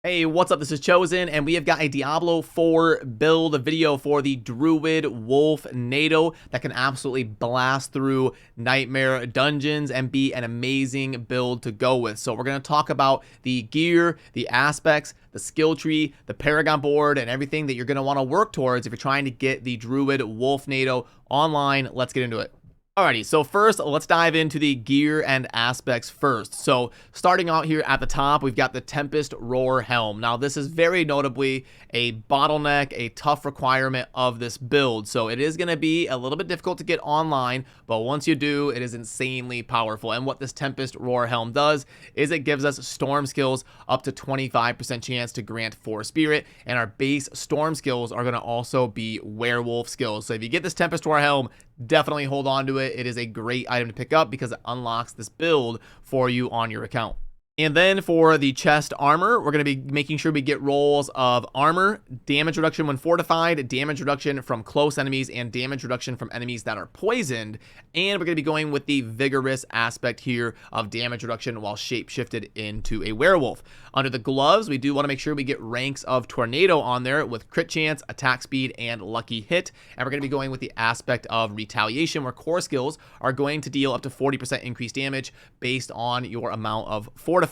Hey, what's up? This is Chosen, and we have got a Diablo 4 build video for the Druid WolfNado that can absolutely blast through nightmare dungeons and be an amazing build to go with. So we're going to talk about the gear, the aspects, the skill tree, the Paragon Board, and everything that you're going to want to work towards if you're trying to get the Druid WolfNado online. Let's get into it. Alrighty, so first, let's dive into the gear and aspects first. So starting out here at the top, we've got the Tempest Roar Helm. Now, this is very notably a bottleneck, a tough requirement of this build. So it is going to be a little bit difficult to get online, but once you do, it is insanely powerful. And what this Tempest Roar Helm does is it gives us storm skills up to 25% chance to grant 4 spirit, and our base storm skills are going to also be werewolf skills. So if you get this Tempest Roar Helm, definitely hold on to it. It is a great item to pick up because it unlocks this build for you on your account. And then for the chest armor, we're going to be making sure we get rolls of armor, damage reduction when fortified, damage reduction from close enemies, and damage reduction from enemies that are poisoned. And we're going to be going with the vigorous aspect here of damage reduction while shape-shifted into a werewolf. Under the gloves, we do want to make sure we get ranks of tornado on there with crit chance, attack speed, and lucky hit. And we're going to be going with the aspect of retaliation, where core skills are going to deal up to 40% increased damage based on your amount of fortified.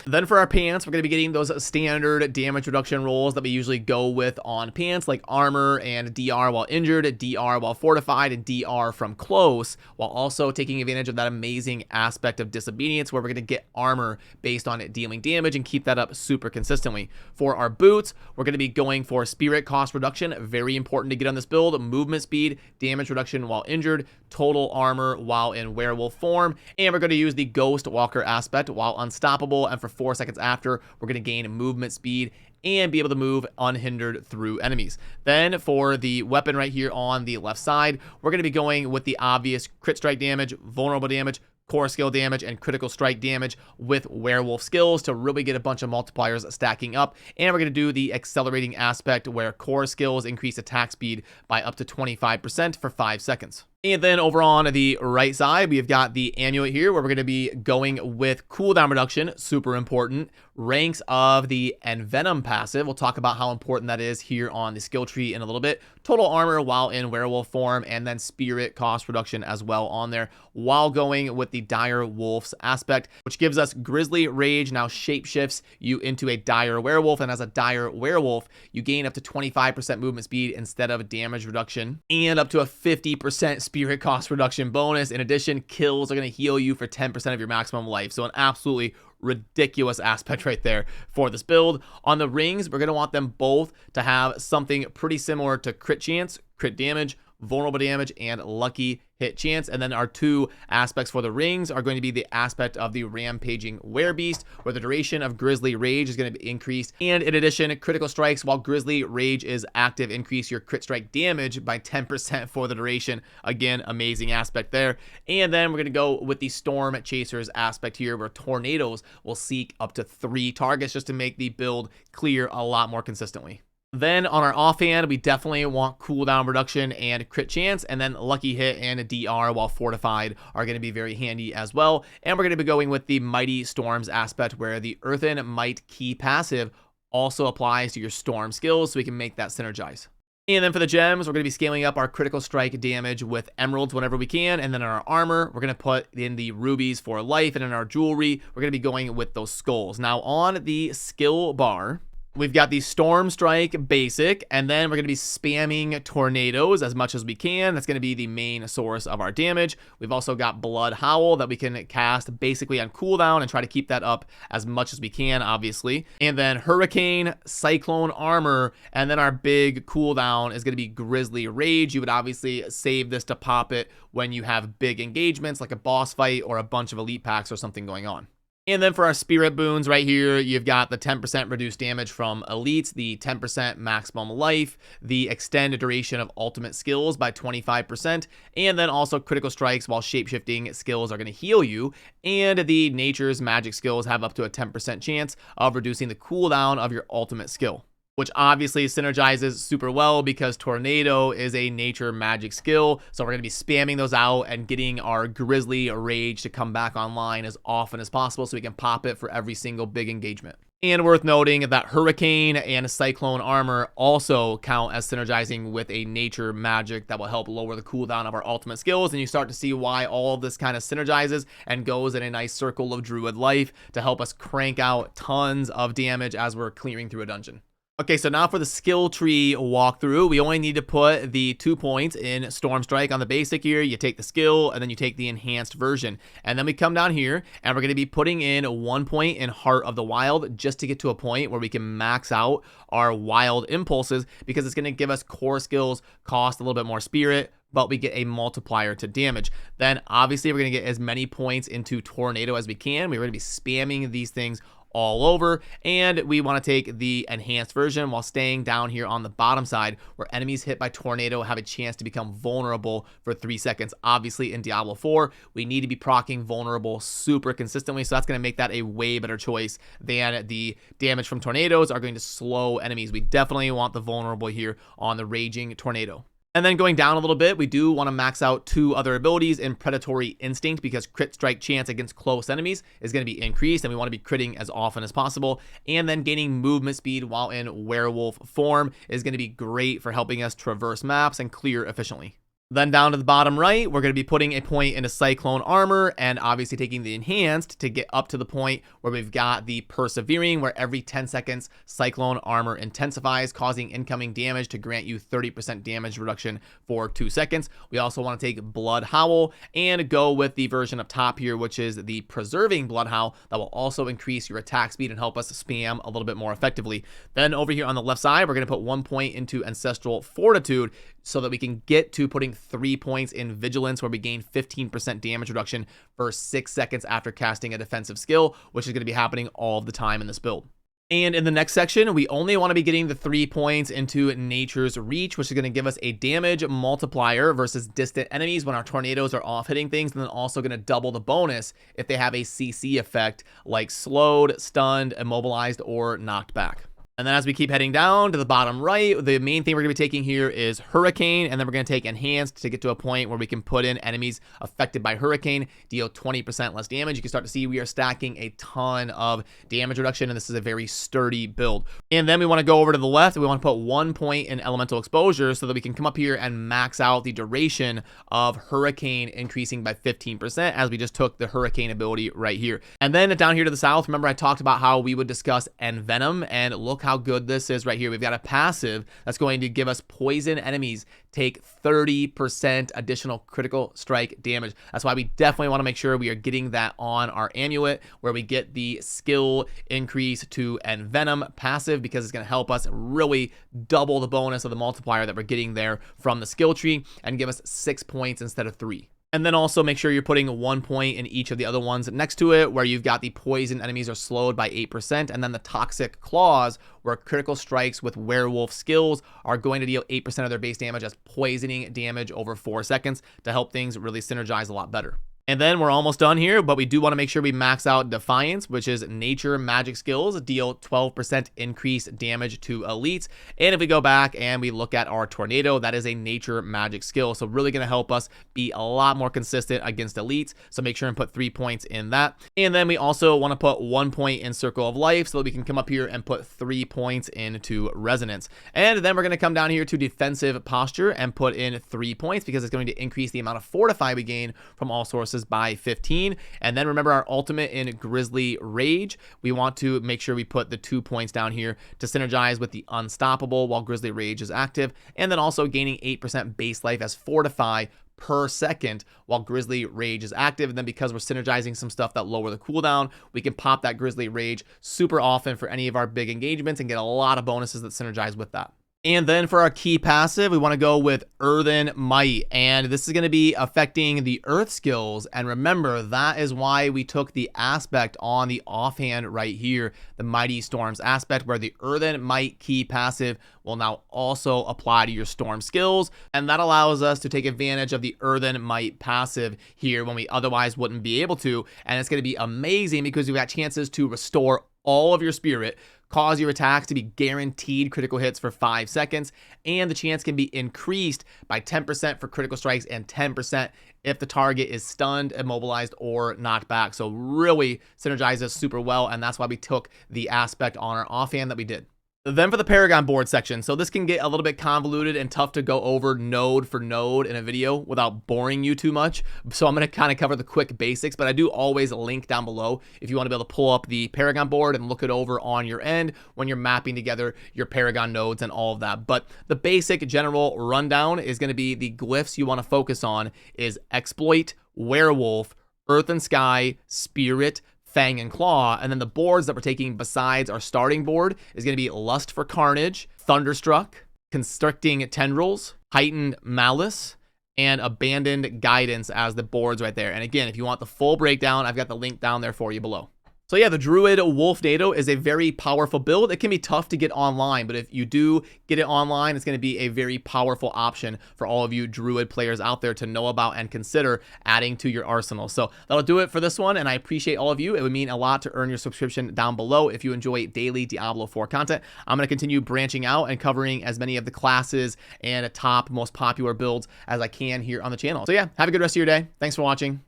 Then for our pants, we're going to be getting those standard damage reduction rolls that we usually go with on pants, like armor and DR while injured, DR while fortified, and DR from close, while also taking advantage of that amazing aspect of disobedience, where we're going to get armor based on it dealing damage and keep that up super consistently. For our boots, we're going to be going for spirit cost reduction, very important to get on this build, movement speed, damage reduction while injured, total armor while in werewolf form, and we're going to use the ghost walker aspect while unstoppable. And for 4 seconds after, we're going to gain movement speed and be able to move unhindered through enemies. Then for the weapon right here on the left side, we're going to be going with the obvious crit strike damage, vulnerable damage, core skill damage, and critical strike damage with werewolf skills to really get a bunch of multipliers stacking up. And we're going to do the accelerating aspect, where core skills increase attack speed by up to 25% for 5 seconds. And then over on the right side, we've got the amulet here, where we're going to be going with cooldown reduction, super important, ranks of the Envenom passive. We'll talk about how important that is here on the skill tree in a little bit. Total armor while in werewolf form, and then spirit cost reduction as well on there, while going with the dire wolves aspect, which gives us grizzly rage, now shapeshifts you into a dire werewolf. And as a dire werewolf, you gain up to 25% movement speed instead of damage reduction, and up to a 50% spirit cost reduction bonus. In addition, kills are going to heal you for 10% of your maximum life. So an absolutely ridiculous aspect right there for this build. On the rings, we're going to want them both to have something pretty similar to crit chance, crit damage, vulnerable damage, and lucky hit chance. And then our 2 aspects for the rings are going to be the aspect of the rampaging werebeast, where the duration of grizzly rage is going to be increased, and in addition, critical strikes while grizzly rage is active increase your crit strike damage by 10% for the duration. Again, amazing aspect there. And then we're going to go with the storm chasers aspect here, where tornadoes will seek up to 3 targets just to make the build clear a lot more consistently. Then on our offhand, we definitely want cooldown reduction and crit chance, and then lucky hit and a DR while fortified are going to be very handy as well. And we're going to be going with the Mighty Storms aspect, where the Earthen Might key passive also applies to your storm skills, so we can make that synergize. And then for the gems, we're going to be scaling up our critical strike damage with emeralds whenever we can. And then in our armor, we're going to put in the rubies for life. And in our jewelry, we're going to be going with those skulls. Now on the skill bar, we've got the Storm Strike basic, and then we're going to be spamming tornadoes as much as we can. That's going to be the main source of our damage. We've also got Blood Howl that we can cast basically on cooldown and try to keep that up as much as we can, obviously. And then Hurricane, Cyclone Armor, and then our big cooldown is going to be Grizzly Rage. You would obviously save this to pop it when you have big engagements, like a boss fight or a bunch of elite packs or something going on. And then for our spirit boons right here, you've got the 10% reduced damage from elites, the 10% maximum life, the extended duration of ultimate skills by 25%, and then also critical strikes while shapeshifting skills are going to heal you, and the nature's magic skills have up to a 10% chance of reducing the cooldown of your ultimate skill, which obviously synergizes super well because Tornado is a nature magic skill. So we're going to be spamming those out and getting our Grizzly Rage to come back online as often as possible so we can pop it for every single big engagement. And worth noting that Hurricane and Cyclone Armor also count as synergizing with a nature magic that will help lower the cooldown of our ultimate skills. And you start to see why all of this kind of synergizes and goes in a nice circle of Druid life to help us crank out tons of damage as we're clearing through a dungeon. Okay, so now for the skill tree walkthrough, we only need to put the 2 points in Storm Strike on the basic here. You take the skill, and then you take the enhanced version. And then we come down here, and we're going to be putting in 1 point in Heart of the Wild just to get to a point where we can max out our wild impulses, because it's going to give us core skills, cost a little bit more spirit, but we get a multiplier to damage. Then, obviously, we're going to get as many points into Tornado as we can. We're going to be spamming these things all over, and we want to take the enhanced version while staying down here on the bottom side where enemies hit by tornado have a chance to become vulnerable for 3 seconds. Obviously in Diablo 4 we need to be proccing vulnerable super consistently, so that's going to make that a way better choice than the damage from tornadoes are going to slow enemies. We definitely want the vulnerable here on the raging tornado. And then going down a little bit, we do want to max out 2 other abilities in Predatory Instinct, because crit strike chance against close enemies is going to be increased, and we want to be critting as often as possible. And then gaining movement speed while in werewolf form is going to be great for helping us traverse maps and clear efficiently. Then down to the bottom right, we're going to be putting a point into Cyclone Armor, and obviously taking the enhanced to get up to the point where we've got the Persevering, where every 10 seconds Cyclone Armor intensifies, causing incoming damage to grant you 30% damage reduction for 2 seconds. We also want to take Blood Howl and go with the version up top here, which is the Preserving Blood Howl, that will also increase your attack speed and help us spam a little bit more effectively. Then over here on the left side, we're going to put 1 point into Ancestral Fortitude, so that we can get to putting 3 points in Vigilance, where we gain 15% damage reduction for 6 seconds after casting a defensive skill, which is going to be happening all of the time in this build. And in the next section, we only want to be getting the 3 points into Nature's Reach, which is going to give us a damage multiplier versus distant enemies when our tornadoes are off hitting things, and then also going to double the bonus if they have a CC effect like slowed, stunned, immobilized, or knocked back. And then as we keep heading down to the bottom right, the main thing we're going to be taking here is Hurricane, and then we're going to take Enhanced to get to a point where we can put in enemies affected by Hurricane, deal 20% less damage. You can start to see we are stacking a ton of damage reduction, and this is a very sturdy build. And then we want to go over to the left, and we want to put 1 point in Elemental Exposure so that we can come up here and max out the duration of Hurricane, increasing by 15%, as we just took the Hurricane ability right here. And then down here to the south, remember I talked about how we would discuss Envenom, and look how good this is right here. We've got a passive that's going to give us poison enemies take 30% additional critical strike damage. That's why we definitely want to make sure we are getting that on our amulet, where we get the skill increase to Envenom passive, because it's going to help us really double the bonus of the multiplier that we're getting there from the skill tree and give us 6 points instead of 3. And then also make sure you're putting 1 point in each of the other ones next to it, where you've got the poison enemies are slowed by 8%, and then the Toxic Claws, where critical strikes with werewolf skills are going to deal 8% of their base damage as poisoning damage over 4 seconds to help things really synergize a lot better. And then we're almost done here, but we do want to make sure we max out Defiance, which is nature magic skills, deal 12% increased damage to elites. And if we go back and we look at our tornado, that is a nature magic skill. So really going to help us be a lot more consistent against elites. So make sure and put 3 points in that. And then we also want to put 1 point in Circle of Life so that we can come up here and put 3 points into Resonance. And then we're going to come down here to Defensive Posture and put in 3 points, because it's going to increase the amount of Fortify we gain from all sources by 15. And then remember our ultimate in Grizzly Rage, we want to make sure we put the 2 points down here to synergize with the Unstoppable while Grizzly Rage is active, and then also gaining 8% base life as Fortify per second while Grizzly Rage is active. And then because we're synergizing some stuff that lower the cooldown, we can pop that Grizzly Rage super often for any of our big engagements and get a lot of bonuses that synergize with that. And then for our key passive, we want to go with Earthen Might, and this is going to be affecting the earth skills. And remember, that is why we took the aspect on the offhand right here, the Mighty Storms aspect, where the Earthen Might key passive will now also apply to your storm skills, and that allows us to take advantage of the Earthen Might passive here when we otherwise wouldn't be able to. And it's going to be amazing because we've got chances to restore all of your spirit, cause your attacks to be guaranteed critical hits for 5 seconds, and the chance can be increased by 10% for critical strikes and 10% if the target is stunned, immobilized, or knocked back. So really synergizes super well, and that's why we took the aspect on our offhand that we did. Then for the Paragon board section, so this can get a little bit convoluted and tough to go over node for node in a video without boring you too much. So I'm going to kind of cover the quick basics, but I do always link down below if you want to be able to pull up the Paragon board and look it over on your end when you're mapping together your Paragon nodes and all of that. But the basic general rundown is going to be the glyphs you want to focus on is Exploit, Werewolf, Earth and Sky, Spirit, Fang and Claw, and then the boards that we're taking besides our starting board is going to be Lust for Carnage, Thunderstruck, Constricting Tendrils, Heightened Malice, and Abandoned Guidance as the boards right there. And again, if you want the full breakdown, I've got the link down there for you below. So yeah, the Druid WolfNado is a very powerful build. It can be tough to get online, but if you do get it online, it's going to be a very powerful option for all of you Druid players out there to know about and consider adding to your arsenal. So that'll do it for this one, and I appreciate all of you. It would mean a lot to earn your subscription down below if you enjoy daily Diablo 4 content. I'm going to continue branching out and covering as many of the classes and top most popular builds as I can here on the channel. So yeah, have a good rest of your day. Thanks for watching.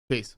Peace.